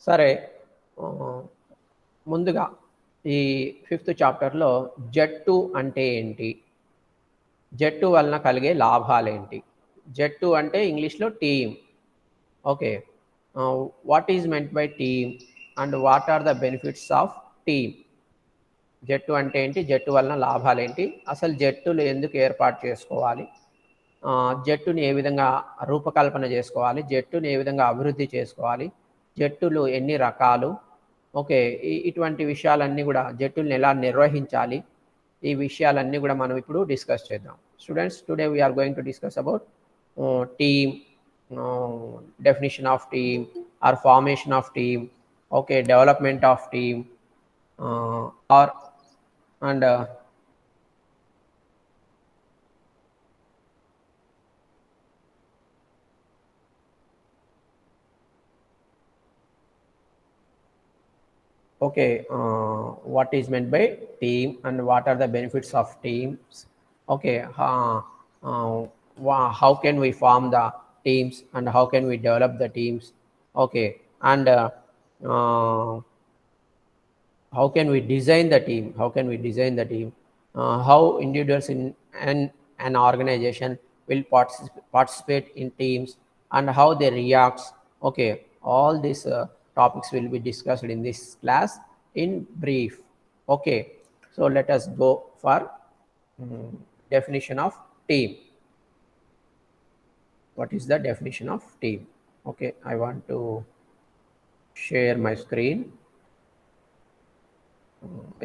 సరే, ముందుగా ఈ 5th చాప్టర్లో జట్టు అంటే ఏంటి, జట్టు వలన కలిగే లాభాలేంటి, జట్టు అంటే ఇంగ్లీష్లో team. Okay, what is meant by team and what are the benefits of team. జట్టు అంటే ఏంటి, జట్టు వలన లాభాలేంటి, అసలు జట్టులు ఎందుకు ఏర్పాటు చేసుకోవాలి, జట్టుని ఏ విధంగా రూపకల్పన చేసుకోవాలి, జట్టుని ఏ విధంగా అభివృద్ధి చేసుకోవాలి, జట్టులు ఎన్ని రకాలు, ఓకే, ఇటువంటి విషయాలన్నీ కూడా జట్టుల్ని ఎలా నిర్వహించాలి, ఈ విషయాలన్నీ కూడా మనం ఇప్పుడు డిస్కస్ చేద్దాం. Students, today we are going to discuss about team, definition of team or formation of team, okay, development of team, or and okay, what is meant by team and what are the benefits of teams. Okay, how can we form the teams and how can we develop the teams. Okay, and how can we design the team, how individuals in an organization will participate in teams and how they react. Okay, all these topics will be discussed in this class in brief. Okay, so let us go for definition of team. What is the definition of team? Okay, I want to share my screen.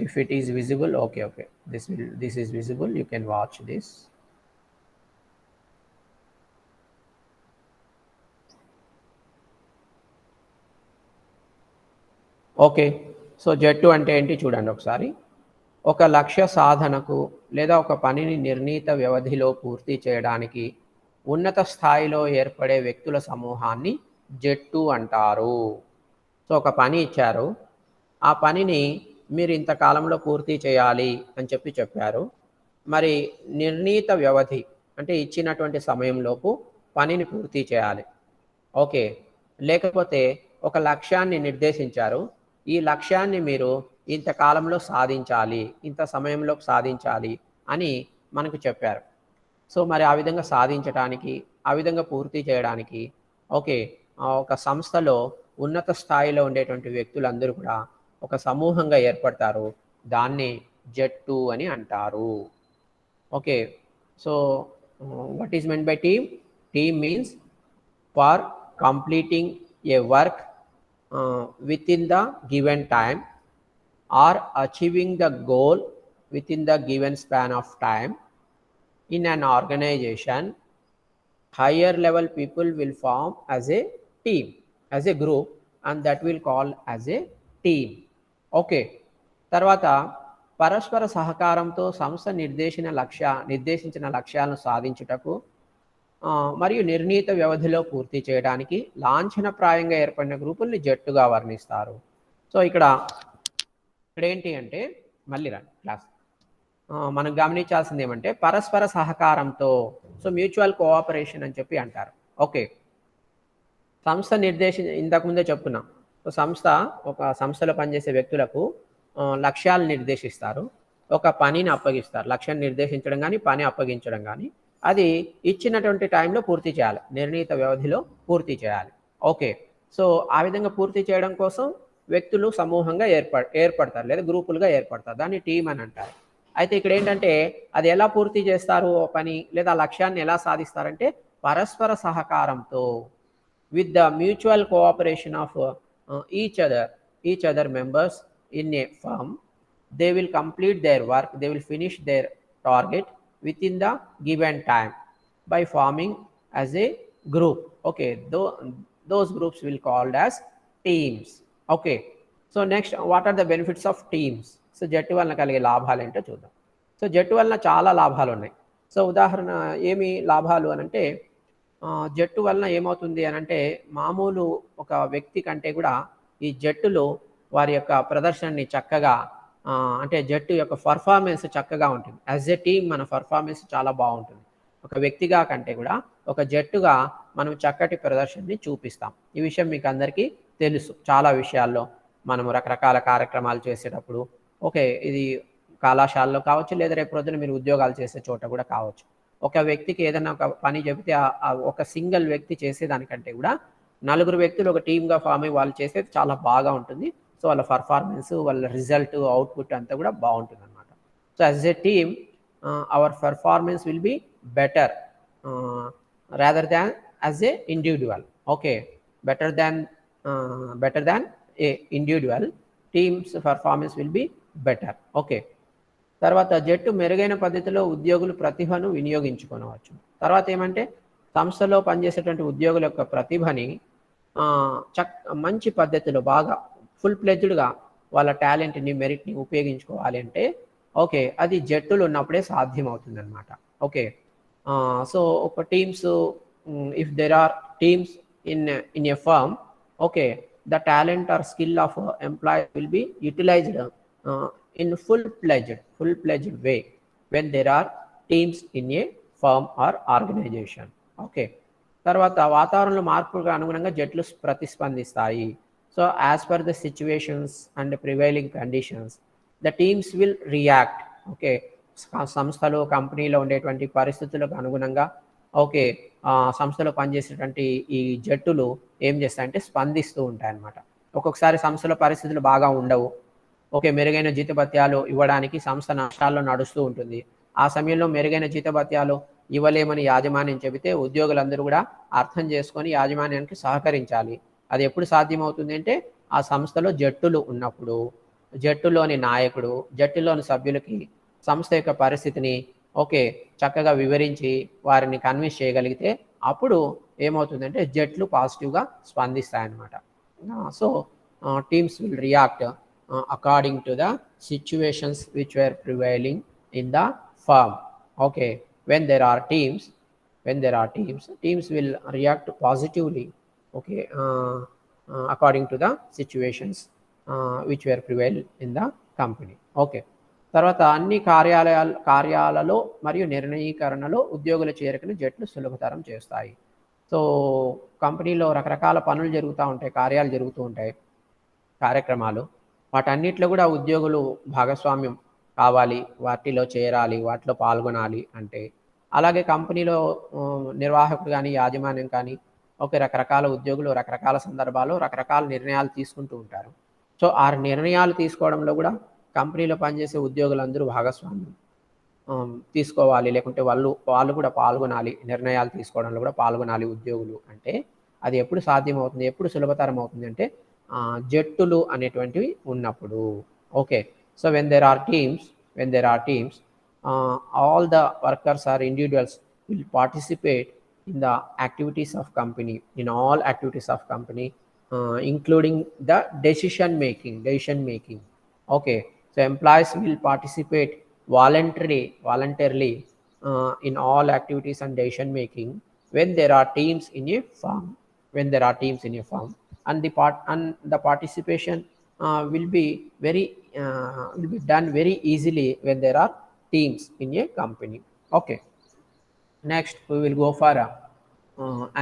If it is visible, okay, this is visible, you can watch this. Okay, so జట్టు అంటే ఏంటి చూడండి ఒకసారి. ఒక లక్ష్య సాధనకు లేదా ఒక పనిని నిర్ణీత వ్యవధిలో పూర్తి చేయడానికి ఉన్నత స్థాయిలో ఏర్పడే వ్యక్తుల సమూహాన్ని జట్టు అంటారు. సో ఒక పని ఇచ్చారు, ఆ పనిని మీరు ఇంతకాలంలో పూర్తి చేయాలి అని చెప్పారు. మరి నిర్ణీత వ్యవధి అంటే ఇచ్చినటువంటి సమయంలోపు పనిని పూర్తి చేయాలి. ఓకే, లేకపోతే ఒక లక్ష్యాన్ని నిర్దేశించారు, ఈ లక్ష్యాన్ని మీరు ఇంతకాలంలో సాధించాలి, ఇంత సమయంలో సాధించాలి అని మనకు చెప్పారు. సో మరి ఆ విధంగా సాధించడానికి, ఆ విధంగా పూర్తి చేయడానికి, ఓకే, ఒక సంస్థలో ఉన్నత స్థాయిలో ఉండేటువంటి వ్యక్తులందరూ కూడా ఒక సమూహంగా ఏర్పడతారు, దాన్ని జట్టు అని అంటారు. Okay, so what is meant by team? Team means for completing A work within the given time or achieving the goal within the given span of time in an organization. Higher level people will form as a team, as a group, and that will call as a team. Okay, తర్వాత పరస్పర సహకారంతో సంస్థ నిర్దేశించిన లక్ష్యాలను సాధించుటకు మరియు నిర్ణీత వ్యవధిలో పూర్తి చేయడానికి లాంఛనప్రాయంగా ఏర్పడిన గ్రూపుల్ని జట్టుగా వర్ణిస్తారు. సో ఇక్కడ ఏంటి అంటే, మళ్ళీ రండి క్లాస్, మనం గమనించాల్సింది ఏమంటే పరస్పర సహకారంతో, సో మ్యూచువల్ కోఆపరేషన్ అని అంటారు. ఓకే, సంస్థ ఇంతకుముందే చెప్పుకున్నాం, ఒక సంస్థలో పనిచేసే వ్యక్తులకు లక్ష్యాలు నిర్దేశిస్తారు, ఒక పనిని అప్పగిస్తారు, లక్ష్యం నిర్దేశించడం కానీ పని అప్పగించడం కానీ, అది ఇచ్చినటువంటి టైంలో పూర్తి చేయాలి, నిర్ణీత వ్యవధిలో పూర్తి చేయాలి. ఓకే, సో ఆ విధంగా పూర్తి చేయడం కోసం వ్యక్తులు సమూహంగా ఏర్పడతారు లేదా గ్రూపులుగా ఏర్పడతారు, దాన్ని టీం అని అంటారు. అయితే ఇక్కడ ఏంటంటే అది ఎలా పూర్తి చేస్తారు పని లేదా లక్ష్యాన్ని ఎలా సాధిస్తారంటే పరస్పర సహకారంతో, with the mutual cooperation of each other members in a firm, they will complete their work, they will finish their target within the given time by forming as a group. Okay, those groups will called as teams. Okay, so next, what are the benefits of teams? So జట్టు వలన కలిగే లాభాలు ఏంటో చూద్దాం. So జట్టు వలన చాలా లాభాలు ఉన్నాయి. సో ఉదాహరణ ఏమి లాభాలు అనంటే, జట్టు వలన ఏమవుతుంది అనంటే మామూలు ఒక వ్యక్తి కంటే కూడా ఈ జట్టులో వారి యొక్క ప్రదర్శనని చక్కగా, అంటే జట్టు యొక్క పర్ఫార్మెన్స్ చక్కగా ఉంటుంది. యాజ్ ఎ టీమ్ మన పర్ఫార్మెన్స్ చాలా బాగుంటుంది. ఒక వ్యక్తిగా కంటే కూడా ఒక జట్టుగా మనం చక్కటి ప్రదర్శనని చూపిస్తాం. ఈ విషయం మీకు అందరికీ తెలుసు చాలా విషయాల్లో మనము రకరకాల కార్యక్రమాలు చేసేటప్పుడు ఓకే. ఇది కళాశాలలో కావచ్చు, లేదా రేపు ప్రొద్దున మీరు ఉద్యోగాలు చేసే చోట కూడా కావచ్చు. ఒక వ్యక్తికి ఏదైనా ఒక పని చెబితే ఒక సింగిల్ వ్యక్తి చేసేదానికంటే కూడా నలుగురు వ్యక్తులు ఒక టీమ్‌గా ఫార్మ్ అయ్యి వాళ్ళు చేసేది చాలా బాగా ఉంటుంది. సో, వాళ్ళ పెర్ఫార్మన్స్, వాళ్ళ రిజల్ట్, అవుట్‌పుట్ అంతా కూడా బావుంటుందనమాట. So, as a team our performance will be better rather than as a individual. Okay. Better than better than a individual team's performance will be better. Okay. తర్వాత జట్టు మెరుగైన పద్ధతిలో ఉద్యోగులు ప్రతిభను వినియోగించుకొనవచ్చు. తర్వాత ఏమంటే సంస్థలో పనిచేసేటువంటి ఉద్యోగుల యొక్క ప్రతిభని మంచి పద్ధతిలో బాగా ఫుల్ ప్లెడ్జ్డ్‌గా వాళ్ళ టాలెంట్‌ని, మెరిట్‌ని ఉపయోగించుకోవాలి అంటే ఓకే. అది జట్టులు ఉన్నప్పుడే సాధ్యమవుతుందనమాట. ఓకే. సో, ఒక teams if there are teams in a firm okay. The talent or skill of employee will be utilised in full-fledged way when there are teams in a firm or organization. Okay. తర్వాత వాతావరణంలో మార్పులకు అనుగుణంగా జట్లు ప్రతిస్పందిస్తాయి. So, as per the situations and prevailing conditions the teams will react. Okay. సంస్థలో కంపెనీలో ఉండేటువంటి పరిస్థితులకు అనుగుణంగా ఓకే. సంస్థలో పనిచేసేటువంటి ఈ జట్టులు ఏం చేస్తాయంటే స్పందిస్తూ ఉంటాయన్నమాట. ఒక్కొక్కసారి సంస్థలో పరిస్థితులు బాగా ఉండవు. ఓకే. మెరుగైన జీతభత్యాలు ఇవ్వడానికి సంస్థ నష్టాల్లో నడుస్తూ ఉంటుంది. ఆ సమయంలో మెరుగైన జీతభత్యాలు ఇవ్వలేమని యాజమాన్యం చెబితే ఉద్యోగులందరూ కూడా అర్థం చేసుకొని యాజమాన్యానికి సహకరించాలి. అది ఎప్పుడు సాధ్యమవుతుంది అంటే ఆ సంస్థలో జట్టులు ఉన్నప్పుడు, జట్టులోని నాయకుడు, జట్టులోని సభ్యులకి సంస్థ యొక్క పరిస్థితిని ఓకే. చక్కగా వివరించి వారిని కన్విన్స్ చేయగలిగితే అప్పుడు ఏమవుతుందంటే జట్లు పాజిటివ్‌గా స్పందిస్తాయన్నమాట. So, teams will react according to the situations which were prevailing in the firm. Okay. When there are teams will react positively. Okay. According to the situations which were prevail in the company. Okay. తర్వాత అన్ని కార్యాలలో మరియు నిర్ణయీకరణలో ఉద్యోగుల చేరికను జట్లు సులభతరం చేస్తాయి. So, కంపెనీలో రకరకాల పనులు జరుగుతూ ఉంటాయి, కార్యాలు జరుగుతూ ఉంటాయి, కార్యక్రమాలు. వాటన్నిటిలో కూడా ఉద్యోగులు భాగస్వామ్యం కావాలి, వాటిలో చేరాలి, వాటిలో పాల్గొనాలి అంటే అలాగే కంపెనీలో నిర్వాహకుడు కానీ, యాజమాన్యం కానీ ఓకే. రకరకాల ఉద్యోగులు రకరకాల సందర్భాల్లో రకరకాల నిర్ణయాలు తీసుకుంటూ ఉంటారు. సో, ఆ నిర్ణయాలు తీసుకోవడంలో కూడా కంపెనీలో పనిచేసే ఉద్యోగులందరూ భాగస్వామ్యం తీసుకోవాలి. లేకుంటే వాళ్ళు కూడా పాల్గొనాలి. నిర్ణయాలు తీసుకోవడంలో కూడా పాల్గొనాలి ఉద్యోగులు అంటే అది ఎప్పుడు సాధ్యమవుతుంది, ఎప్పుడు సులభతరం అవుతుంది అంటే జట్టులు అనేటువంటివి ఉన్నప్పుడు. Okay. So, when there are teams, all the workers or individuals will participate in the activities of company, in all activities of company, including the decision making. Okay. So, employees will participate voluntarily in all activities and decision making when there are teams in a firm. And the participation will be done very easily when there are teams in a company. Okay. Next we will go for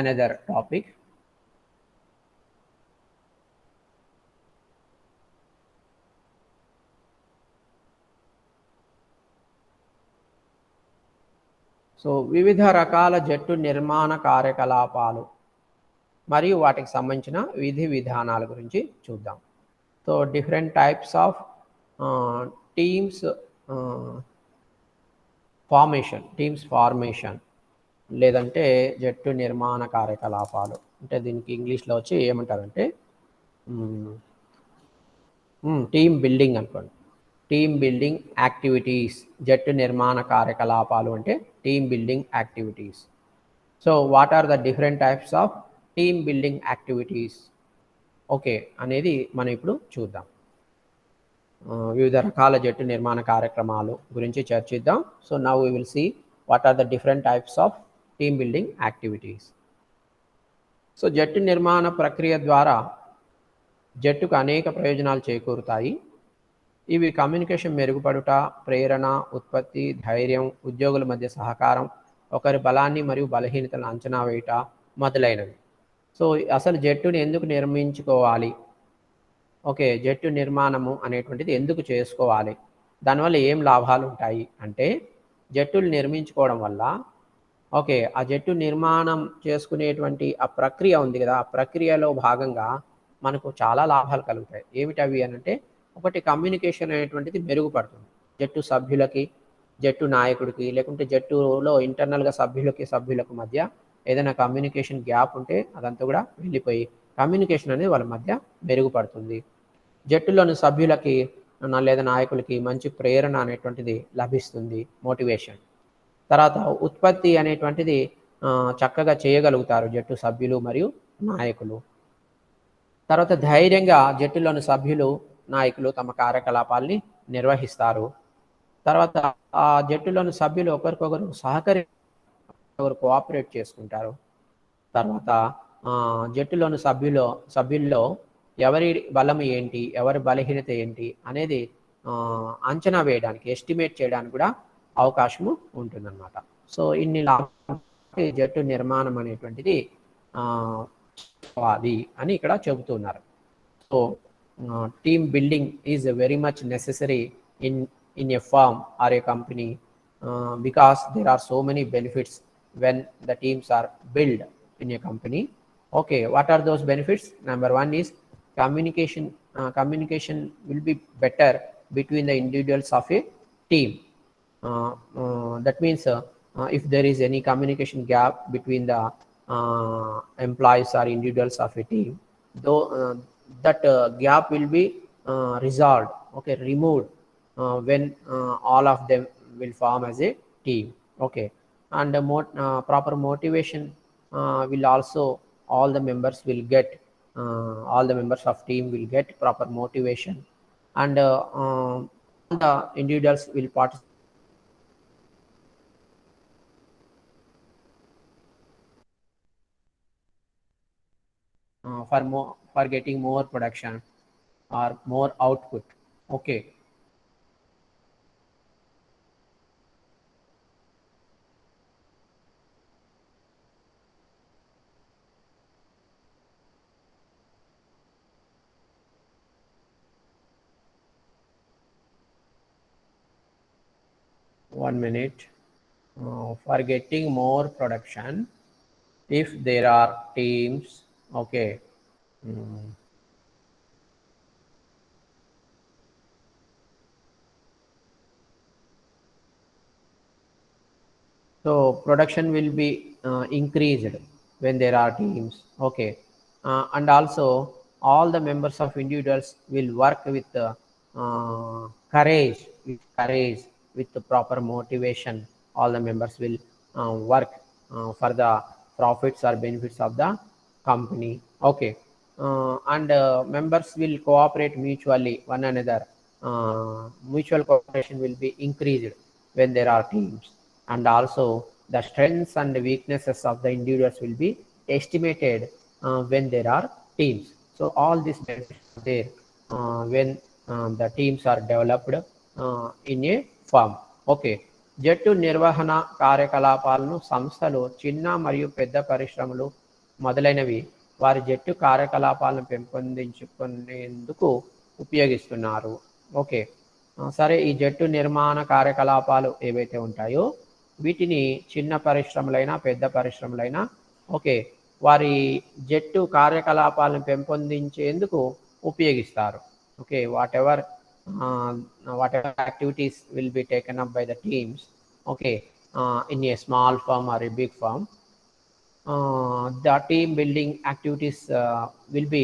another topic. So, వివిధ రకాల జట్టు నిర్మాణ కార్యకలాపాలు మరియు వాటికి సంబంధించిన విధి విధానాల గురించి చూద్దాం. So, different types of teams formation లేదంటే జట్టు నిర్మాణ కార్యకలాపాలు అంటే దీనికి ఇంగ్లీష్లో వచ్చి ఏమంటారంటే టీమ్ బిల్డింగ్ అనుకోండి. టీమ్ బిల్డింగ్ యాక్టివిటీస్, జట్టు నిర్మాణ కార్యకలాపాలు అంటే team building activities. So, what are the different types of team building activities okay అనేది మనం ఇప్పుడు చూద్దాం. వివిధ రకాల జట్టు నిర్మాణ కార్యక్రమాలు గురించి చర్చిద్దాం. So, now we will see what are the different types of team building activities. So, జట్టు నిర్మాణ ప్రక్రియ ద్వారా జట్టుకు అనేక ప్రయోజనాలు చేకూరుతాయి. ఇవి కమ్యూనికేషన్ మెరుగుపడుట, ప్రేరణ, ఉత్పత్తి, ధైర్యం, ఉద్యోగుల మధ్య సహకారం, ఒకరి బలాన్ని మరియు బలహీనతలను అంచనా వేయుట మొదలైనవి. సో, అసలు జట్టుని ఎందుకు నిర్మించుకోవాలి? ఓకే. జట్టు నిర్మాణము అనేటువంటిది ఎందుకు చేసుకోవాలి? దానివల్ల ఏం లాభాలుంటాయి? అంటే జట్టులు నిర్మించుకోవడం వల్ల ఓకే. ఆ జట్టు నిర్మాణం చేసుకునేటువంటి ఆ ప్రక్రియ ఉంది గదా! ఆ ప్రక్రియలో భాగంగా మనకు చాలా లాభాలు కలుగుతాయి. ఏమిటవి అనంటే, ఒకటి కమ్యూనికేషన్ అనేటువంటిది మెరుగుపడుతుంది. జట్టు సభ్యులకి, జట్టు నాయకుడికి, లేకుంటే జట్టులో ఇంటర్నల్‌గా సభ్యులకు మధ్య ఏదైనా కమ్యూనికేషన్ గ్యాప్ ఉంటే అదంతా గూడా వెళ్ళిపోయి, కమ్యూనికేషన్ అనేది వాళ్ళ మధ్య మెరుగుపడుతుంది. జట్టులోని సభ్యులకి లేదా నాయకులకి మంచి ప్రేరణ అనేటువంటిది లభిస్తుంది. మోటివేషన్. తర్వాత ఉత్పత్తి అనేటువంటిది చక్కగా చేయగలుగుతారు జట్టు సభ్యులు మరియు నాయకులు. తర్వాత ధైర్యంగా జట్టులోని సభ్యులు, నాయకులు తమ కార్యకలాపాల్ని నిర్వహిస్తారు. తర్వాత ఆ జట్టులోని సభ్యులు ఒకరికొకరు ఒకరు కోఆపరేట్ చేసుకుంటారు. తర్వాత జట్టులోని సభ్యుల్లో ఎవరి బలం ఏంటి, ఎవరి బలహీనత ఏంటి అనేది అంచనా వేయడానికి, ఎస్టిమేట్ చేయడానికి కూడా అవకాశము ఉంటుందన్నమాట. సో, ఇన్ని లాభాలు జట్టు నిర్మాణం అనేటువంటిది అది అని ఇక్కడ చెబుతున్నారు. So, team building is very much necessary in a firm or a company because there are so many benefits when the teams are build in a company. Okay, what are those benefits? Number one is communication. Communication will be better between the individuals of a team. That means if there is any communication gap between the employees or individuals of a team, though that gap will be resolved, okay, removed when all of them will form as a team. Okay, and proper motivation will also all the members will get all the members of team will get proper motivation, and all the individuals will participate for getting more production or more output. Okay. One minute. For getting more production, if there are teams, okay. So production will be increased when there are teams. Okay, and also all the members of individuals will work with courage, with the proper motivation. All the members will work for the profits or benefits of the company. Okay, and members will cooperate mutually one another. Mutual cooperation will be increased when there are teams, and also the strengths and weaknesses of the individuals will be estimated when there are teams. So all these benefits are there when the teams are developed in a firm. Okay, జట్టు నిర్వహణ కార్యకలాపాలను సంస్థలు చిన్న మరియు పెద్ద పరిశ్రమలు మొదలైనవి వారి జట్టు కార్యకలాపాలను పెంపొందించుకునేందుకు ఉపయోగిస్తున్నారు. ఓకే, సరే, ఈ జట్టు నిర్మాణ కార్యకలాపాలు ఏవైతే ఉంటాయో వీటిని చిన్న పరిశ్రమలైనా పెద్ద పరిశ్రమలైనా ఓకే వారి జట్టు కార్యకలాపాలను పెంపొందించేందుకు ఉపయోగిస్తారు. Okay, whatever activities will be taken up by the teams, okay, in a small firm or a big firm, the team building activities will be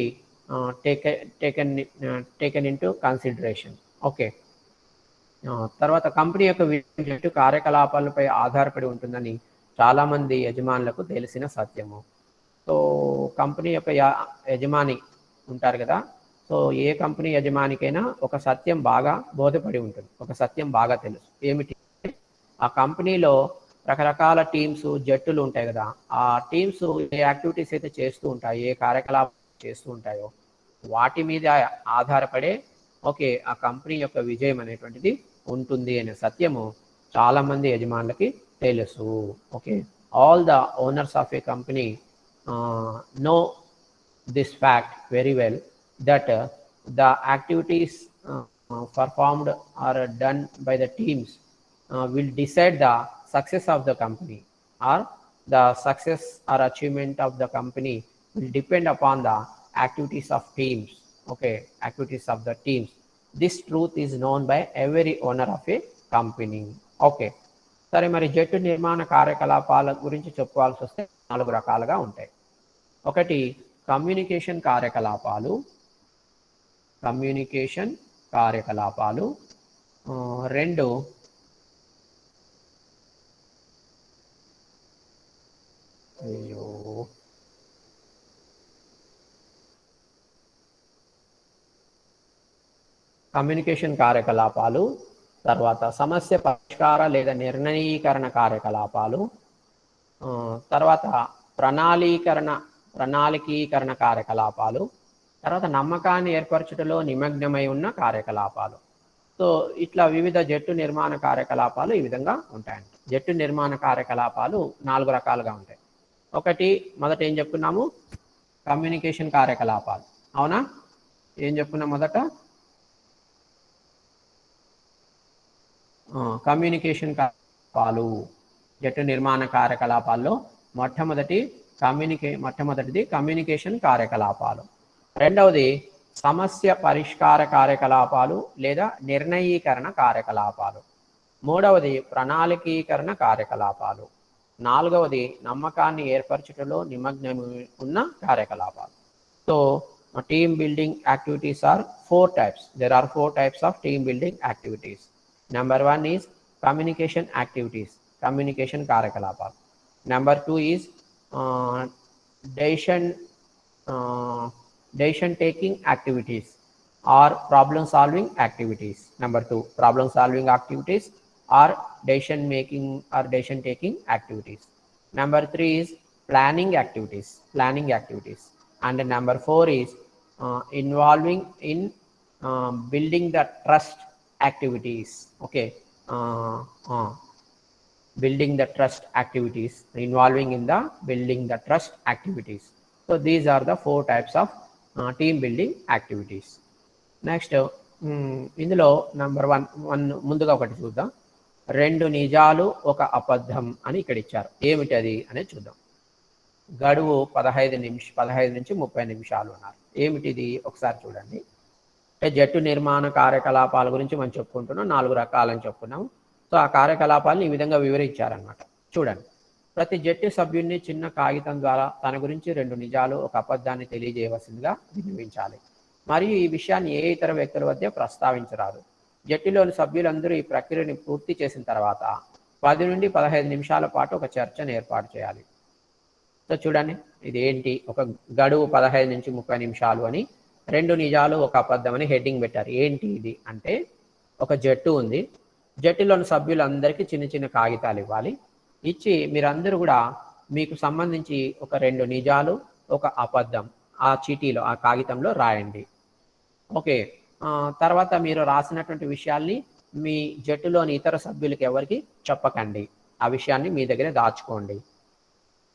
taken into consideration. Okay, తర్వాత company యొక్క జట్టు కార్యకలాపాలపై ఆధారపడి ఉంటుందని చాలామంది యజమానులకు తెలిసిన సత్యము. సో కంపెనీ యొక్క యజమాని ఉంటారు కదా, సో ఏ కంపెనీ యజమానికైనా ఒక సత్యం బాగా బోధపడి ఉంటుంది, ఒక సత్యం బాగా తెలుసు. ఏమిటి? ఆ కంపెనీలో రకరకాల టీమ్స్, జట్టులు ఉంటాయి కదా, ఆ టీమ్స్ ఏ యాక్టివిటీస్ అయితే చేస్తూ ఉంటాయో, ఏ కార్యకలాపాలు చేస్తూ ఉంటాయో వాటి మీద ఆధారపడే ఓకే ఆ కంపెనీ యొక్క విజయం అనేటువంటిది ఉంటుంది అనే సత్యము చాలామంది యజమానులకి తెలుసు. Okay, all the owners of A company know this fact very well, that the activities performed or done by the teams will decide the success of the company, or the success or achievement of the company will depend upon the activities of teams. Okay, activities of the teams. This truth is known by every owner of a company. Okay, సరే, మరి జట్టు నిర్మాణ కార్యకలాపాల గురించి చెప్పుకోవాల్సి వస్తే 4 రకాలుగా ఉంటాయి. ఒకటి కమ్యూనికేషన్ కార్యకలాపాలు. కమ్యూనికేషన్ కార్యకలాపాలు. 2 కమ్యూనికేషన్ కార్యకలాపాలు. తర్వాత సమస్య పరిష్కార లేదా నిర్ణయీకరణ కార్యకలాపాలు. తర్వాత ప్రణాళికీకరణ కార్యకలాపాలు. తర్వాత నమ్మకాన్ని ఏర్పరచుటలో నిమగ్నమై ఉన్న కార్యకలాపాలు. సో ఇట్లా వివిధ జట్టు నిర్మాణ కార్యకలాపాలు ఈ విధంగా ఉంటాయండి. జట్టు నిర్మాణ కార్యకలాపాలు 4 రకాలుగా ఉంటాయి. ఒకటి, మొదట ఏం చెప్పుకున్నాము? కమ్యూనికేషన్ కార్యకలాపాలు. అవునా? ఏం చెప్పుకున్నాం మొదట? కమ్యూనికేషన్ కార్యకలాపాలు. జట్టు నిర్మాణ కార్యకలాపాల్లో మొట్టమొదటిది కమ్యూనికేషన్ కార్యకలాపాలు. రెండవది సమస్య పరిష్కార కార్యకలాపాలు లేదా నిర్ణయీకరణ కార్యకలాపాలు. మూడవది ప్రణాళికీకరణ కార్యకలాపాలు. నాలుగవది నమ్మకాన్ని ఏర్పరచుటలో నిమగ్నం ఉన్న కార్యకలాపాలు. So team building activities are 4 types. There are 4 types of team building activities. Number 1 is communication activities, communication కార్యకలాపాలు. Number 2 is decision taking activities or problem solving activities. Number 2, problem solving activities or decision taking activities. Number 3 is planning activities. And number 4 is involving in building the trust activities. Okay, building the trust activities, involving in the building the trust activities. So these are the 4 types of team building activities. Next, ఇందులో number 1 ముందుగా ఒకటి చూద్దాం. 2 నిజాలు 1 అబద్ధం అని ఇక్కడ ఇచ్చారు. ఏమిటి అది అనేది చూద్దాం. గడువు 15 నుంచి 30 నిమిషాలు అన్నారు. ఏమిటిది ఒకసారి చూడండి. జట్టు నిర్మాణ కార్యకలాపాల గురించి మనం చెప్పుకుంటున్నాం. 4 రకాలని చెప్పుకున్నాము. సో ఆ కార్యకలాపాలను ఈ విధంగా వివరించారనమాట. చూడండి, ప్రతి జట్టు సభ్యుడిని చిన్న కాగితం ద్వారా తన గురించి 2 నిజాలు 1 అబద్ధాన్ని తెలియజేయవలసిందిగా విన్నవించాలి. మరియు ఈ విషయాన్ని ఏ ఇతర వ్యక్తుల వద్ద ప్రస్తావించరాదు. జట్టులోని సభ్యులందరూ ఈ ప్రక్రియని పూర్తి చేసిన తర్వాత 10 నుండి 15 నిమిషాల పాటు ఒక చర్చను ఏర్పాటు చేయాలి. సో చూడండి, ఇది ఏంటి? ఒక గడువు 15 నుంచి 30 నిమిషాలు అని, 2 నిజాలు 1 అబద్ధం అని హెడ్డింగ్ పెట్టారు. ఏంటి ఇది అంటే, ఒక జట్టు ఉంది. జట్టులోని సభ్యులందరికీ చిన్న చిన్న కాగితాలు ఇవ్వాలి. ఇచ్చి మీరందరూ కూడా మీకు సంబంధించి ఒక 2 నిజాలు 1 అబద్ధం ఆ చీటీలో, ఆ కాగితంలో రాయండి. ఓకే, తర్వాత మీరు రాసినటువంటి విషయాల్ని మీ జట్టులోని ఇతర సభ్యులకి ఎవరికి చెప్పకండి. ఆ విషయాన్ని మీ దగ్గరే దాచుకోండి.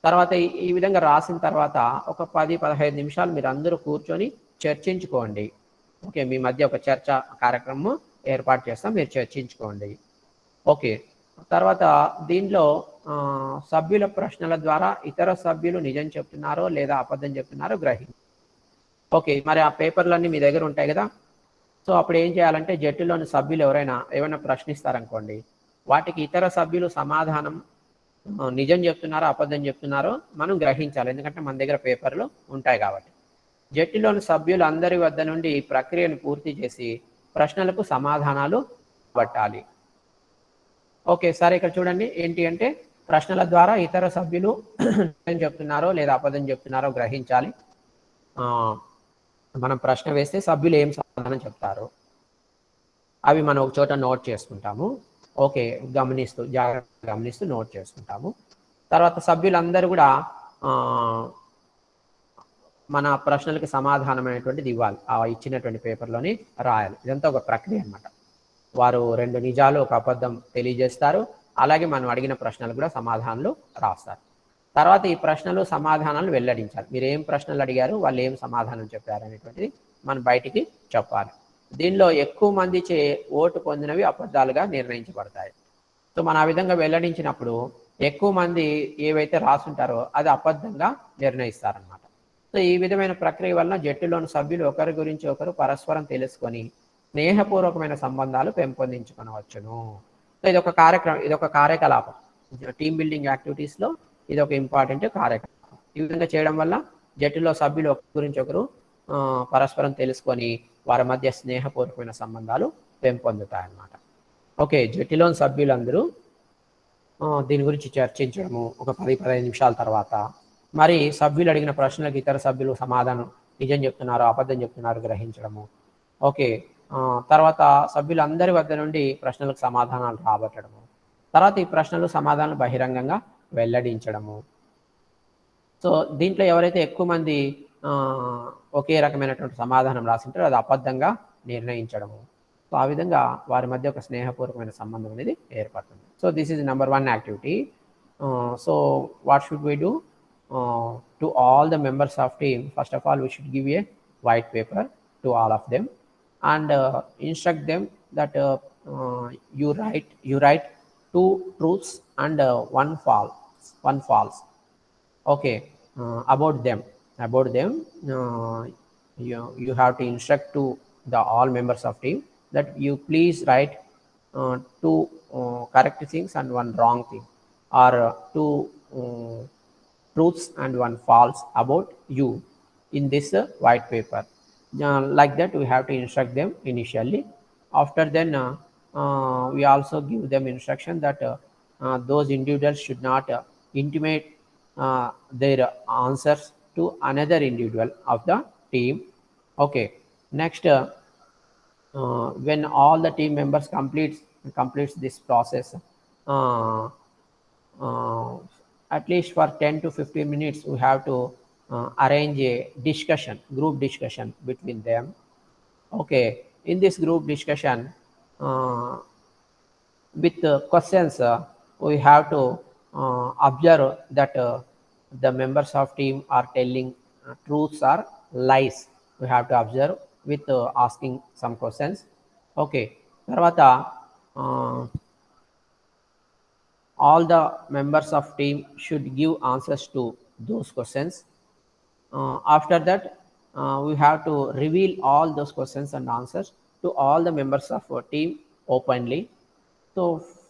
తర్వాత ఈ విధంగా రాసిన తర్వాత ఒక 10-15 నిమిషాలు మీరు అందరూ కూర్చొని చర్చించుకోండి. ఓకే, మీ మధ్య ఒక చర్చ కార్యక్రమం ఏర్పాటు చేస్తాం, మీరు చర్చించుకోండి. ఓకే, తర్వాత దీనిలో సభ్యుల ప్రశ్నల ద్వారా ఇతర సభ్యులు నిజం చెప్తున్నారో లేదా అబద్ధం చెప్తున్నారో ఓకే, మరి ఆ పేపర్లన్నీ మీ దగ్గర ఉంటాయి కదా. సో అప్పుడు ఏం చేయాలంటే, జట్టులోని సభ్యులు ఏమైనా ప్రశ్నిస్తారనుకోండి, వాటికి ఇతర సభ్యులు సమాధానం నిజం చెప్తున్నారో అబద్ధం చెప్తున్నారో మనం గ్రహించాలి. ఎందుకంటే మన దగ్గర పేపర్లు ఉంటాయి కాబట్టి. జట్టులోని సభ్యులు అందరి వద్ద నుండి ఈ ప్రక్రియను పూర్తి చేసి ప్రశ్నలకు సమాధానాలు పట్టాలి. ఓకే, సరే, ఇక్కడ చూడండి ఏంటి అంటే, ప్రశ్నల ద్వారా ఇతర సభ్యులు నిజం చెప్తున్నారో లేదా అబద్ధం చెప్తున్నారో గ్రహించాలి. మనం ప్రశ్న వేస్తే సభ్యులు ఏం సమాధానం చెప్తారు అవి మనం ఒక చోట నోట్ చేసుకుంటాము. ఓకే, జాగ్రత్తగా గమనిస్తూ నోట్ చేసుకుంటాము. తర్వాత సభ్యులందరూ కూడా మన ప్రశ్నలకి సమాధానమైనటువంటిది ఇవ్వాలి. ఆ ఇచ్చినటువంటి పేపర్లోని రాయాలి. ఇదంతా ఒక ప్రక్రియ అన్నమాట. వారు 2 నిజాలు 1 అబద్ధం తెలియజేస్తారు. అలాగే మనం అడిగిన ప్రశ్నలు కూడా సమాధానాలు రాస్తారు. తర్వాత ఈ ప్రశ్నలు సమాధానాలు వెల్లడించాలి. మీరు ఏం ప్రశ్నలు అడిగారు, వాళ్ళు ఏం సమాధానం చెప్పారు అనేటువంటిది మనం బయటికి చెప్పాలి. దీనిలో ఎక్కువ మంది ఓటు పొందినవి అబద్ధాలుగా నిర్ణయించబడతాయి. సో మనం ఆ విధంగా వెల్లడించినప్పుడు ఎక్కువ మంది ఏవైతే రాసుంటారో అది అబద్ధంగా నిర్ణయిస్తారనమాట. సో ఈ విధమైన ప్రక్రియ వలన జట్టులోని సభ్యులు ఒకరి గురించి ఒకరు పరస్పరం తెలుసుకొని స్నేహపూర్వకమైన సంబంధాలు పెంపొందించుకొనవచ్చును. సో ఇదొక కార్యకలాపం. టీమ్ బిల్డింగ్ యాక్టివిటీస్లో ఇది ఒక ఇంపార్టెంట్ కార్యకలాపం. ఈ విధంగా చేయడం వల్ల జట్టులో సభ్యులు ఒకరి గురించి ఒకరు పరస్పరం తెలుసుకొని వారి మధ్య స్నేహపూర్వకమైన సంబంధాలు పెంపొందుతాయన్నమాట. ఓకే, జట్టులోని సభ్యులందరూ దీని గురించి చర్చించడము ఒక 10-15 నిమిషాల తర్వాత మరి సభ్యులు అడిగిన ప్రశ్నలకు ఇతర సభ్యులు సమాధానం నిజం చెప్తున్నారు అబద్ధం చెప్తున్నారు గ్రహించడము. ఓకే, తర్వాత సభ్యులందరి వద్ద నుండి ప్రశ్నలకు సమాధానాలు రాబట్టడము. తర్వాత ఈ ప్రశ్నలు సమాధానాలు బహిరంగంగా వెల్లడించడము. సో దీంట్లో ఎవరైతే ఎక్కువ మంది ఒకే రకమైనటువంటి సమాధానం రాసింటారో అది అబద్ధంగా నిర్ణయించడము. సో ఆ విధంగా వారి మధ్య ఒక స్నేహపూర్వకమైన సంబంధం అనేది ఏర్పడుతుంది. So this is number 1 activity. So what should we do to all the members of team? First of all we should give a white paper to all of them and instruct them that you write 2 truths and one false. Okay, about them you have to instruct to the all members of team that you please write 2 correct things and 1 wrong thing, or 2 truths and 1 false about you in this white paper. Like that we have to instruct them initially. After then we also give them instruction that those individuals should not intimate their answers to another individual of the team. Okay, next when all the team members completes this process, at least for 10 to 15 minutes we have to arrange a group discussion between them. Okay, in this group discussion with questions we have to observe that the members of team are telling truths or lies. We have to observe with asking some questions. Okay, tarvata all the members of team should give answers to those questions. After that we have to reveal all those questions and answers to all the members of our team openly. So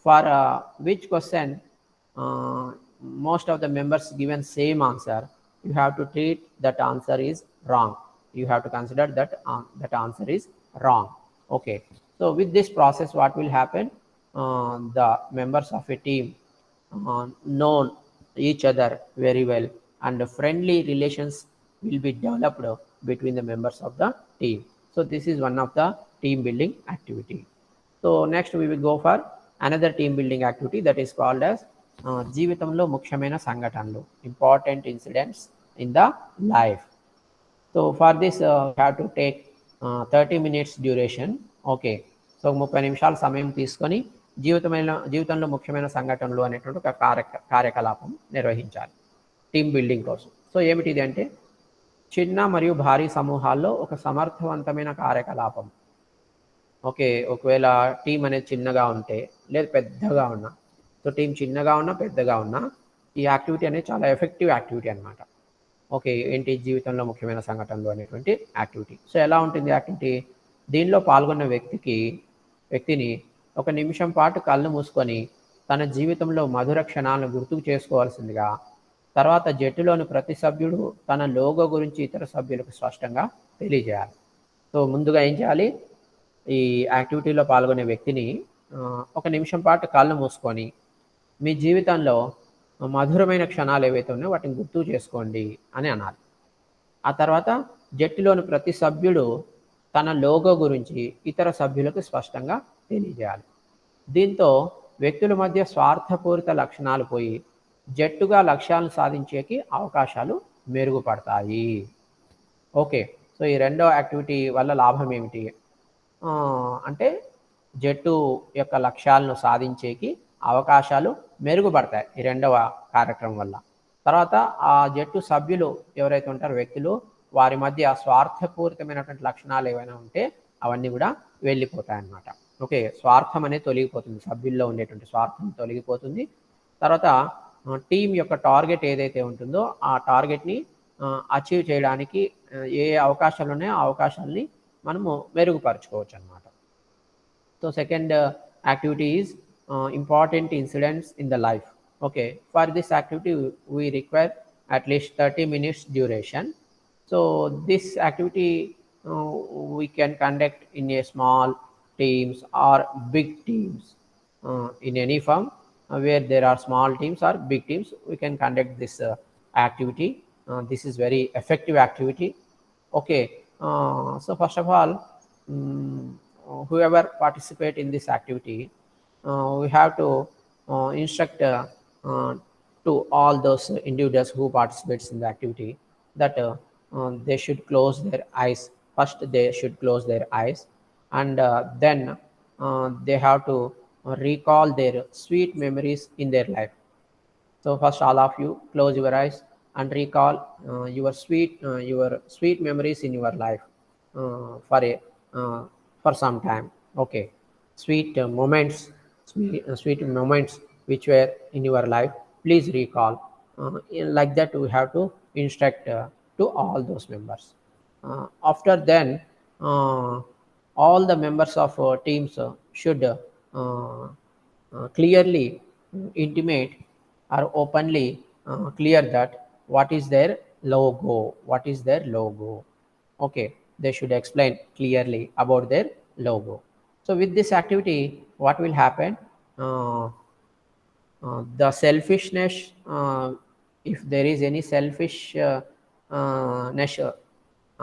for which question most of the members given same answer, you have to treat that answer is wrong. You have to consider that that answer is wrong. Okay, so with this process what will happen, the members of a team know each other very well and friendly relations will be developed between the members of the team. So this is one of the team building activity. So next we will go for another team building activity that is called as జీవితంలో ముఖ్యమైన సంఘటనలు, important incidents in the life. So for this we have to take 30 minutes duration. Okay, so 30 నిమిషాల సమయం తీసుకొని జీవితంలో ముఖ్యమైన సంఘటనలు అనేటువంటి ఒక కార్యకలాపం నిర్వహించాలి టీమ్ బిల్డింగ్ కోసం. సో ఏమిటిది అంటే చిన్న మరియు భారీ సమూహాల్లో ఒక సమర్థవంతమైన కార్యకలాపం. ఓకే, ఒకవేళ టీం అనేది చిన్నగా ఉంటే లేదా పెద్దగా ఉన్నా, సో టీం చిన్నగా ఉన్నా పెద్దగా ఉన్నా ఈ యాక్టివిటీ అనేది చాలా ఎఫెక్టివ్ యాక్టివిటీ అనమాట. ఓకే, ఏంటి జీవితంలో ముఖ్యమైన సంఘటనలు అనేటువంటి యాక్టివిటీ. సో ఎలా ఉంటుంది యాక్టివిటీ? దీనిలో పాల్గొన్న వ్యక్తిని 1 నిమిషం పాటు కళ్ళు మూసుకొని తన జీవితంలో మధుర క్షణాలను గుర్తుకు చేసుకోవాల్సిందిగా, తర్వాత జట్టులోని ప్రతి సభ్యుడు తన లోగో గురించి ఇతర సభ్యులకు స్పష్టంగా తెలియజేయాలి. సో ముందుగా ఏం చేయాలి, ఈ యాక్టివిటీలో పాల్గొనే వ్యక్తిని 1 నిమిషం పాటు కళ్ళు మూసుకొని మీ జీవితంలో మధురమైన క్షణాలు ఏవైతే ఉన్నాయో వాటిని గుర్తు చేసుకోండి అని అనాలి. ఆ తర్వాత జట్టులోని ప్రతి సభ్యుడు తన లోగో గురించి ఇతర సభ్యులకు స్పష్టంగా తెలియజేయాలి. దీంతో వ్యక్తుల మధ్య స్వార్థపూరిత లక్షణాలు పోయి జట్టుగా లక్ష్యాలను సాధించేకి అవకాశాలు మెరుగుపడతాయి. ఓకే, సో ఈ రెండో యాక్టివిటీ వల్ల లాభం ఏమిటి అంటే జట్టు యొక్క లక్ష్యాలను సాధించేకి అవకాశాలు మెరుగుపడతాయి ఈ రెండవ కార్యక్రమం వల్ల. తర్వాత ఆ జట్టు సభ్యులు ఎవరైతే ఉంటారో వ్యక్తులు వారి మధ్య స్వార్థపూరితమైనటువంటి లక్షణాలు ఏవైనా ఉంటే అవన్నీ కూడా వెళ్ళిపోతాయన్నమాట. ఓకే. స్వార్థం అనేది తొలగిపోతుంది. సభ్యుల్లో ఉండేటువంటి స్వార్థం తొలగిపోతుంది. తర్వాత టీమ్ యొక్క టార్గెట్ ఏదైతే ఉంటుందో ఆ టార్గెట్‌ని అచీవ్ చేయడానికి ఏ అవకాశాలు ఉన్నాయో ఆ అవకాశాలని మనము మెరుగుపరుచుకోవచ్చనమాట. So second activity is important incidents in the life. Okay, for this activity we require at least 30 minutes duration. So this activity we can conduct in a small teams or big teams in any firm where there are small teams or big teams. We can conduct this activity. This is very effective activity. Okay, so first of all, whoever participate in this activity, we have to instruct to all those individuals who participates in the activity that they should close their eyes. First, they should close their eyes, and then they have to recall their sweet memories in their life. So first, all of you close your eyes and recall your sweet memories in your life for a for some time. Okay, sweet moments, sweet moments which were in your life. Please recall. Like that, we have to instruct to all those members. After then, all the members of teams should clearly intimate or openly clear that what is their logo. Okay, they should explain clearly about their logo. So with this activity what will happen, the selfishness, if there is any selfishness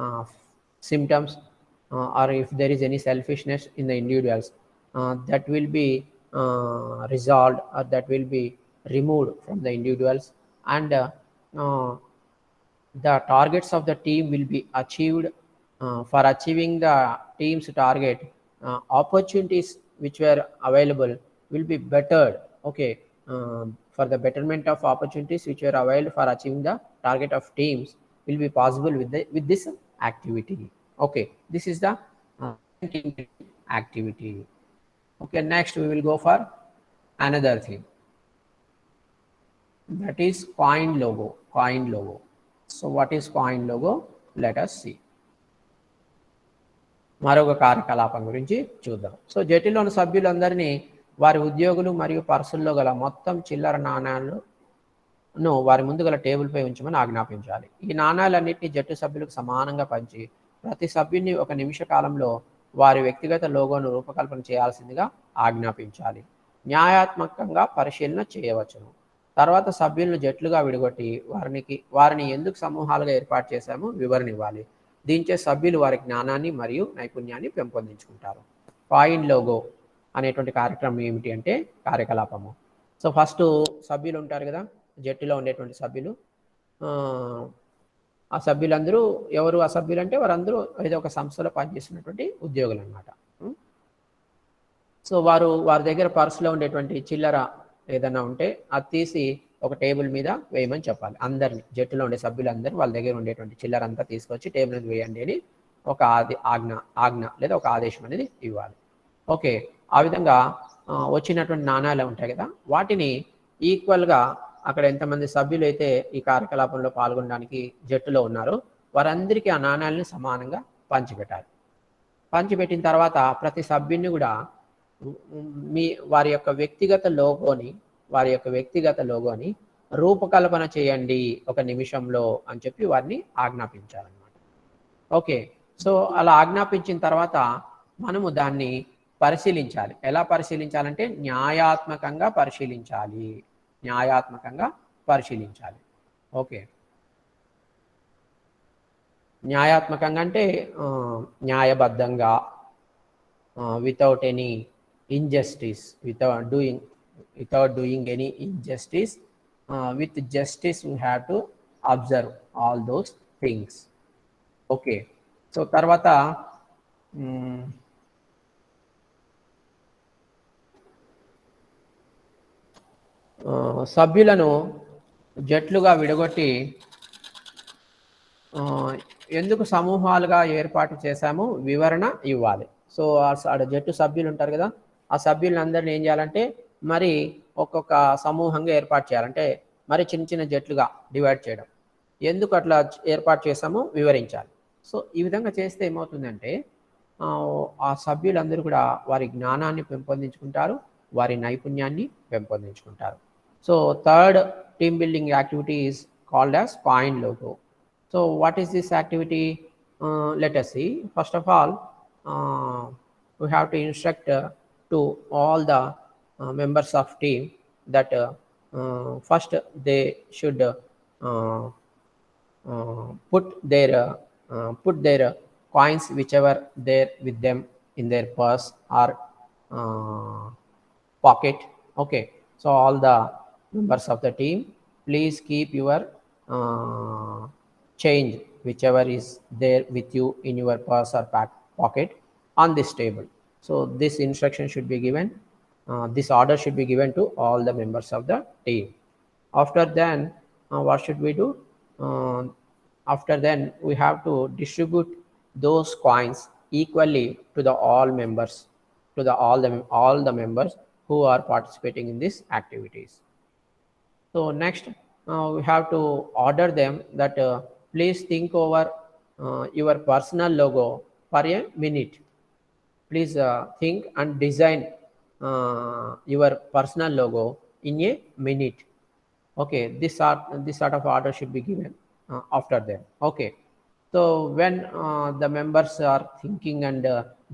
uh, symptoms, or if there is any selfishness in the individuals, that will be resolved, or that will be removed from the individuals, and uh, the targets of the team will be achieved. For achieving the team's target, opportunities which were available will be bettered. Okay, for the betterment of opportunities which were available for achieving the target of teams will be possible with this activity. Okay, this is the team activity. Okay, next we will go for another thing, that is coin logo. So what is coin logo? Let us see. మరొక కార్యకలాపం గురించి చూద్దాం. So జట్టులోని సభ్యులందరినీ వారి ఉద్యోగులు మరియు పర్సుల్లో గల మొత్తం చిల్లర నాణ్యాలను వారి ముందు గల టేబుల్పై ఉంచమని ఆజ్ఞాపించాలి. ఈ నాణ్యాలన్నింటినీ జట్టు సభ్యులకు సమానంగా పంచి ప్రతి సభ్యుని ఒక నిమిష కాలంలో వారి వ్యక్తిగత లోగోను రూపకల్పన చేయాల్సిందిగా ఆజ్ఞాపించాలి. న్యాయాత్మకంగా పరిశీలన చేయవచ్చును. తర్వాత సభ్యులను జట్లుగా విడగొట్టి వారిని ఎందుకు సమూహాలుగా ఏర్పాటు చేశామో వివరణ ఇవ్వాలి. దీంచే సభ్యులు వారి జ్ఞానాన్ని మరియు నైపుణ్యాన్ని పెంపొందించుకుంటారు. కాయిన్ లోగో అనేటువంటి కార్యక్రమం ఏమిటి అంటే కార్యకలాపము. సో ఫస్ట్ సభ్యులు ఉంటారు కదా, జట్టులో ఉండేటువంటి సభ్యులు. ఆ సభ్యులందరూ ఎవరు? ఆ సభ్యులు అంటే వారందరూ ఏదో ఒక సంస్థలో పనిచేస్తున్నటువంటి ఉద్యోగులు అనమాట. సో వారి దగ్గర పర్సులో ఉండేటువంటి చిల్లర ఏదన్నా ఉంటే అది తీసి ఒక టేబుల్ మీద వేయమని చెప్పాలి. అందరిని, జట్టులో ఉండే సభ్యులందరూ వాళ్ళ దగ్గర ఉండేటువంటి చిల్లర అంతా తీసుకొచ్చి టేబుల్ మీద వేయండి అని ఒక ఆజ్ఞ లేదా ఒక ఆదేశం అనేది ఇవ్వాలి. ఓకే, ఆ విధంగా వచ్చినటువంటి నాణాలు ఉంటాయి కదా, వాటిని ఈక్వల్గా అక్కడ ఎంతమంది సభ్యులు అయితే ఈ కార్యకలాపంలో పాల్గొనడానికి జట్టులో ఉన్నారో వారందరికీ ఆ నాణ్యాలను సమానంగా పంచిపెట్టాలి. పంచిపెట్టిన తర్వాత ప్రతి సభ్యుని కూడా వారి యొక్క వ్యక్తిగత లోగోని రూపకల్పన చేయండి ఒక నిమిషంలో అని చెప్పి వారిని ఆజ్ఞాపించాలన్నమాట. ఓకే, సో అలా ఆజ్ఞాపించిన తర్వాత మనము దాన్ని పరిశీలించాలి. ఎలా పరిశీలించాలంటే న్యాయాత్మకంగా పరిశీలించాలి. ఓకే, న్యాయాత్మకంగా అంటే న్యాయబద్ధంగా, without any injustice, without doing any injustice, with justice we have to observe all those things. Okay, so తర్వాత సభ్యులను జట్లుగా విడగొట్టి ఎందుకు సమూహాలుగా ఏర్పాటు చేశాము వివరణ ఇవ్వాలి. సో ఆడ జట్టు సభ్యులు ఉంటారు కదా, ఆ సభ్యులందరినీ ఏం చేయాలంటే మరి ఒక్కొక్క సమూహంగా ఏర్పాటు చేయాలంటే మరి చిన్న చిన్న జట్లుగా డివైడ్ చేయడం, ఎందుకు అట్లా ఏర్పాటు చేశామో వివరించాలి. సో ఈ విధంగా చేస్తే ఏమవుతుందంటే ఆ సభ్యులందరూ కూడా వారి జ్ఞానాన్ని పెంపొందించుకుంటారు, వారి నైపుణ్యాన్ని పెంపొందించుకుంటారు. So third team building activity is called as coin logo. So what is this activity? Let us see. First of all, we have to instruct to all the members of team that first they should put their coins whichever there with them in their purse or pocket. Okay, so all the members of the team, please keep your change whichever is there with you in your purse or pocket on this table. So this instruction should be given, this order should be given to all the members of the team. After then what should we do? After then we have to distribute those coins equally to the all members, to the all the members who are participating in these activities. So next we have to order them that please think over your personal logo for a minute. Please think and design your personal logo in a minute. Okay, this sort of order should be given after them. Okay, so when the members are thinking and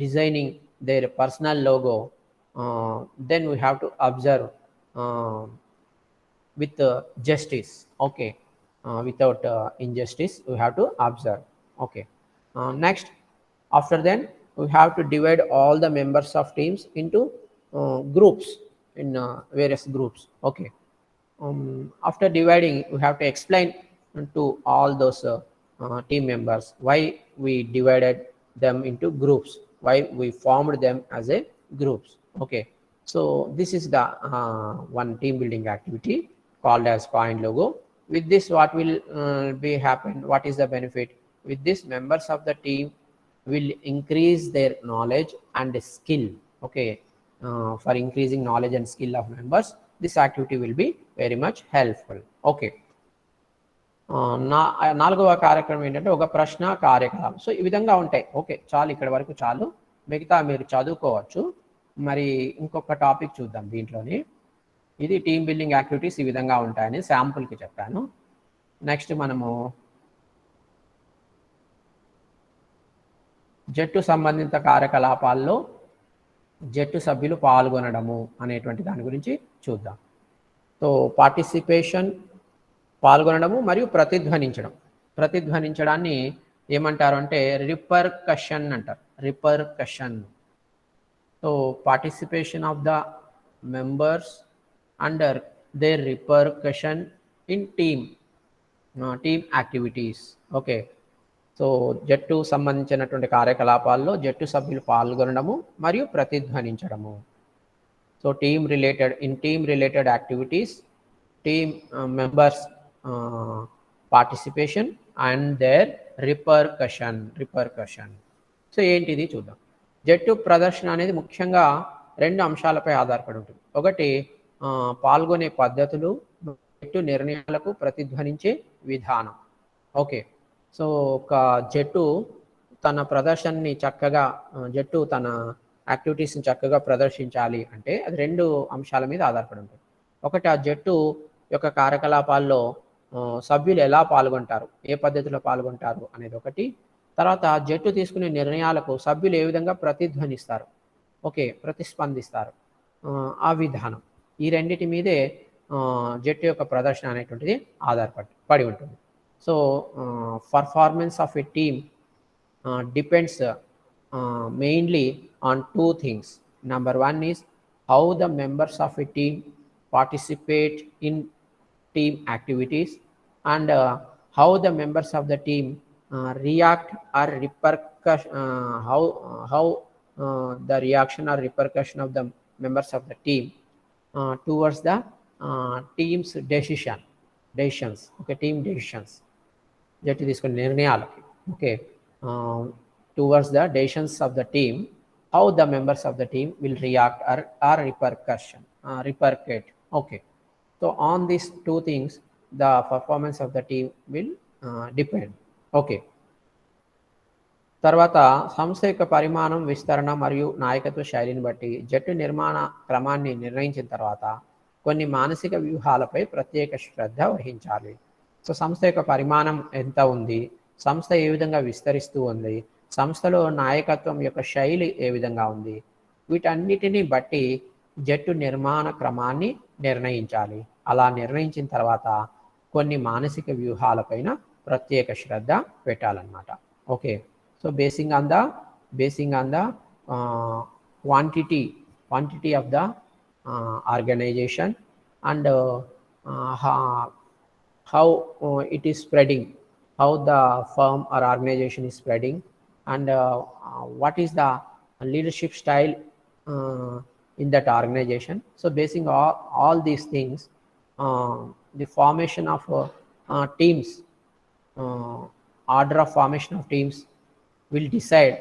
designing their personal logo, then we have to observe with justice. Okay, without injustice we have to observe. Okay, next after then we have to divide all the members of teams into groups, in various groups. Okay, after dividing we have to explain to all those team members why we divided them into groups, why we formed them as a groups. Okay, so this is the one team building activity called as coin logo. With this what will be happen, what is the benefit? With this members of the team will increase their knowledge and skill. Okay, for increasing knowledge and skill of members, this activity will be very much helpful. Okay, నాలుగవ కార్యక్రమం ఏంటంటే ఒక ప్రశ్న కార్యక్రమం. So ఈ విధంగా ఉంటాయి. Okay, చాలు ఇక్కడ వరకు చాలు, మిగతా మీరు చదువుకోవచ్చు. మరి ఇంకొక టాపిక్ చూద్దాం దీంట్లోని. ఇది టీమ్ బిల్డింగ్ యాక్టివిటీస్ ఈ విధంగా ఉంటాయని శాంపుల్కి చెప్పాను. నెక్స్ట్ మనము జట్టు సంబంధిత కార్యకలాపాల్లో జట్టు సభ్యులు పాల్గొనడము అనేటువంటి దాని గురించి చూద్దాం. సో పార్టిసిపేషన్, పాల్గొనడము మరియు ప్రతిధ్వనించడం. ప్రతిధ్వనించడాన్ని ఏమంటారు అంటే రిపర్కషన్ అంటారు. Repercussion. So participation of the members under their repercussion in team activities. Okay, so జట్టు సంబంధించినటువంటి కార్యకలాపాల్లో జట్టు సభ్యులు పాల్గొనడము మరియు ప్రతిధ్వనించడము. So team related activities, team members participation and their repercussion. So ఏంటిది చూద్దాం. జట్టు ప్రదర్శన అనేది ముఖ్యంగా రెండు అంశాలపై ఆధారపడి ఉంటుంది. ఒకటి పాల్గొనే పద్ధతులు, జట్టు నిర్ణయాలకు ప్రతిధ్వనించే విధానం. ఓకే, సో ఒక జట్టు తన ప్రదర్శనని చక్కగా, జట్టు తన యాక్టివిటీస్ని చక్కగా ప్రదర్శించాలి అంటే అది రెండు అంశాల మీద ఆధారపడి ఉంటుంది. ఒకటి ఆ జట్టు యొక్క కార్యకలాపాల్లో సభ్యులు ఎలా పాల్గొంటారు, ఏ పద్ధతిలో పాల్గొంటారు అనేది ఒకటి. తర్వాత జట్టు తీసుకునే నిర్ణయాలకు సభ్యులు ఏ విధంగా ప్రతిధ్వనిస్తారు, ఓకే, ప్రతిస్పందిస్తారు, ఆ విధానం. ఈ రెండింటి మీదే జట్టు యొక్క ప్రదర్శన అనేటువంటిది ఆధారపడి ఉంటుంది. So performance of a team depends mainly on two things. Number one is how the members of a team participate in team activities, and how the members of the team react or repercussion, how the reaction or repercussion of the members of the team towards the team's decision. Decisions, okay, team decisions, జట్టు తీసుకునే నిర్ణయాలకి, okay, towards the decisions of the team, how the members of the team will react or repercate, okay. So on these two things the performance of the team will depend, okay. తర్వాత సంస్థ యొక్క పరిమాణం, విస్తరణ మరియు నాయకత్వ శైలిని బట్టి జట్టు నిర్మాణ క్రమాన్ని నిర్ణయించిన తర్వాత కొన్ని మానసిక వ్యూహాలపై ప్రత్యేక శ్రద్ధ వహించాలి. సో సంస్థ యొక్క పరిమాణం ఎంత ఉంది, సంస్థ ఏ విధంగా విస్తరిస్తూ ఉంది, సంస్థలో నాయకత్వం యొక్క శైలి ఏ విధంగా ఉంది, వీటన్నిటిని బట్టి జట్టు నిర్మాణ క్రమాన్ని నిర్ణయించాలి. అలా నిర్ణయించిన తర్వాత కొన్ని మానసిక వ్యూహాలపైన ప్రత్యేక శ్రద్ధ పెట్టాలన్నమాట, okay. So basing on the quantity of the organization and how it is spreading, how the firm or organization is spreading, and what is the leadership style in that organization. So basing all these things, the formation of teams, order of formation of teams will decide,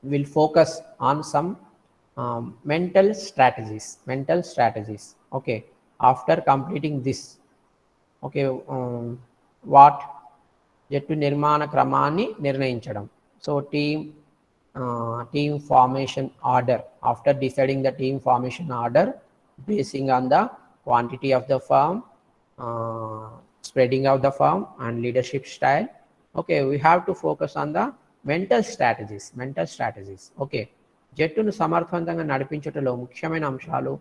will focus on some mental strategies, okay. After completing this, okay, what జట్టు నిర్మాణ క్రమాన్ని నిర్ణయించడం. So team formation order, after deciding the team formation order basing on the quantity of the firm, spreading of the firm and leadership style, okay, we have to focus on the mental strategies, okay. జట్టును సమర్థవంతంగా నడిపించటంలో ముఖ్యమైన అంశాలు,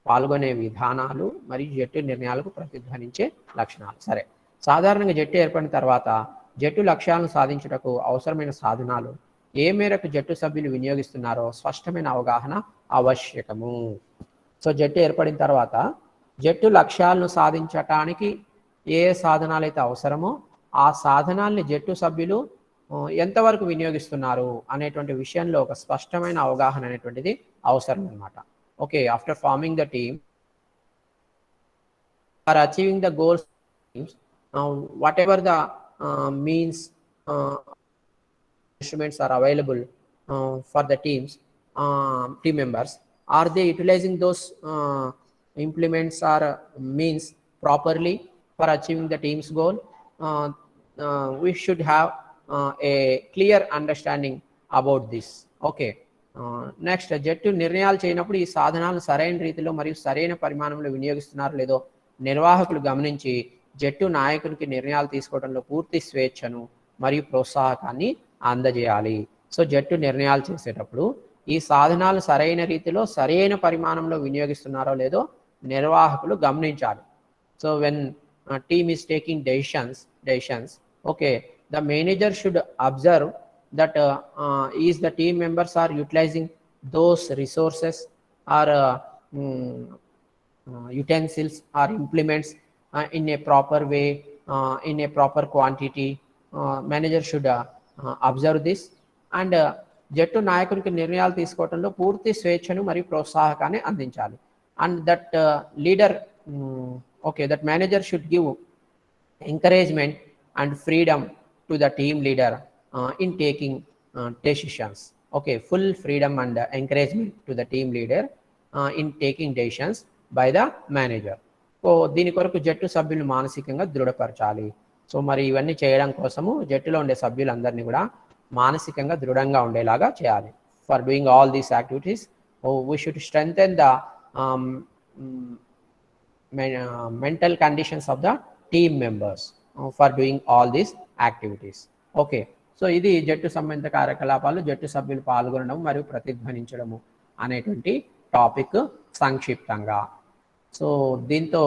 పాల్గొనే విధానాలు మరియు జట్టు నిర్ణయాలకు ప్రతిధ్వనించే లక్షణాలు. సరే, సాధారణంగా జట్టు ఏర్పడిన తర్వాత జట్టు లక్ష్యాలను సాధించుటకు అవసరమైన సాధనాలు, ఏ మేరకు జట్టు సభ్యులు వినియోగిస్తున్నారో స్పష్టమైన అవగాహన ఆవశ్యకము. సో జట్టు ఏర్పడిన తర్వాత జట్టు లక్ష్యాలను సాధించటానికి ఏ సాధనాలు అయితే అవసరమో ఆ సాధనాల్ని జట్టు సభ్యులు ఎంతవరకు వినియోగిస్తున్నారు అనేటువంటి విషయంలో ఒక స్పష్టమైన అవగాహన అనేటువంటిది అవసరం అన్నమాట, okay. After forming the team or achieving the goals, whatever the means instruments are available for the team members, are they utilizing those implements or means properly for achieving the team's goal? We should have a clear understanding about this, okay. Next, జట్టు నిర్ణయాలు చేయనప్పుడు ఈ సాధనాలను సరైన రీతిలో మరియు సరైన పరిమాణంలో వినియోగిస్తున్నారు లేదో నిర్వాహకులు గమనించి జట్టు నాయకునికి నిర్ణయాలు తీసుకోవడంలో పూర్తి స్వేచ్ఛను మరియు ప్రోత్సాహకాన్ని అందజేయాలి. సో జట్టు నిర్ణయాలు చేసేటప్పుడు ఈ సాధనాలు సరైన రీతిలో సరైన పరిమాణంలో వినియోగిస్తున్నారో లేదో నిర్వాహకులు గమనించాలి. So when team is taking decisions, okay, the manager should observe that is the team members are utilizing those resources or utensils or implements in a proper way, in a proper quantity. Manager should observe this and జట్టు నాయకునికి నిర్ణయాలు తీసుకోవడంలో పూర్తి స్వేచ్ఛను మరియు ప్రోత్సాహకాన్ని అందించాలి. And that leader, okay, that manager should give encouragement and freedom to the team leader in taking decisions, okay, full freedom and encouragement to the team leader in taking decisions by the manager. So దీని కొరకు జట్టు సభ్యులు మానసికంగా దృఢపరచాలి. So మరి ఇవన్నీ చేయడం కోసము జట్టులో ఉండే సభ్యులందరినీ కూడా మానసికంగా దృఢంగా ఉండేలాగా చేయాలి. For doing all these activities we should strengthen the mental conditions of the team members for doing all these activities, okay. So ఇది జట్టు సంబంధిత కార్యకలాపాలు, జట్టు సభ్యులు పాల్గొనడం మరియు ప్రతిధ్వనించడము అనేటువంటి టాపిక్ సంక్షిప్తంగా. సో దీంతో